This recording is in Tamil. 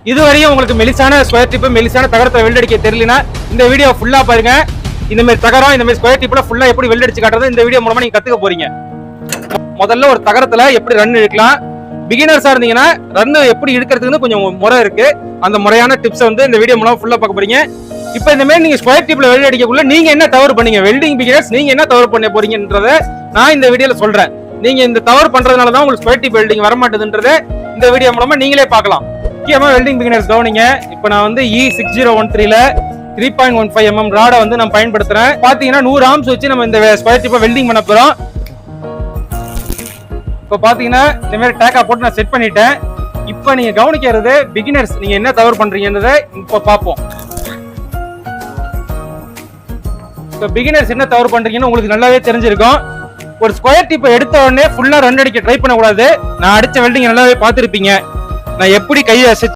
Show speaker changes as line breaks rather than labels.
இதுவரையும் உங்களுக்கு மெலிசான ஸ்கொயர் டிப் மெலிசான தகரத்தை வெல்ட் அடிக்க தெரியலனா இந்த வீடியோ ஃபுல்லா பாருங்க. இந்த மாதிரி தகரம் இந்த மாதிரி ஸ்கொயர் டிப்ல ஃபுல்லா எப்படி வெல்ட் அடிச்சு காட்டுறது இந்த வீடியோ மூலமா நீங்க கத்துக்க போறீங்க. முதல்ல ஒரு தகரத்துல எப்படி ரன் இழுக்கலாம், பிகினர்ஸா இருந்தீங்கன்னா ரன் எப்படி இழுக்கிறதுக்கு கொஞ்சம் முறை இருக்கு. அந்த முறையான டிப்ஸ் வந்து இந்த வீடியோ மூலமா ஃபுல்லா பார்க்க போறீங்க. இப்போ இந்த மாதிரி நீங்க ஸ்கொயர் டிப்ல வெல்ட் அடிக்கக்குள்ள நீங்க என்ன தவறு பண்ணீங்க, வெல்டிங் பிகினர்ஸ் நீங்க என்ன தவறு பண்ண போறீங்கன்றத நான் இந்த வீடியோல சொல்றேன். நீங்க இந்த தவறு பண்றதுனால தான் உங்களுக்கு ஸ்கொயர் டிப் வெல்டிங் வர மாட்டேதுன்றத இந்த வீடியோ மூலமா நீங்களே பார்க்கலாம். முக்கியமா வெல்டிங் பிகினர்ஸ் கவனிங்க. இப்போ நான் வந்து E6013ல 3.15 mm ராடை வந்து நான் பயன்படுத்துறேன். பாத்தீங்கன்னா 100 ஆம்ஸ் வச்சு நம்ம இந்த ஸ்கொயர் டிப்பை வெல்டிங் பண்ண போறோம். இப்போ பாத்தீங்கன்னா இந்த மாதிரி டேக்கா போட்டு நான் செட் பண்ணிட்டேன். இப்போ நீங்க கவனிக்கிறது பிகினர்ஸ் நீங்க என்ன தவறு பண்றீங்கன்றதை இப்போ பார்ப்போம். இப்போ பிகினர்ஸ் என்ன தவறு பண்றீங்கன்னு உங்களுக்கு நல்லாவே தெரிஞ்சிருக்கும். ஒரு ஸ்கொயர் டிப்பை எடுத்த உடனே ஃபுல்லா ரன் அடிக்க ட்ரை பண்ணக்கூடாது. நான் அடிச்ச வெல்டிங் நல்லாவே பார்த்துருப்பீங்க. நான் எப்படி கையை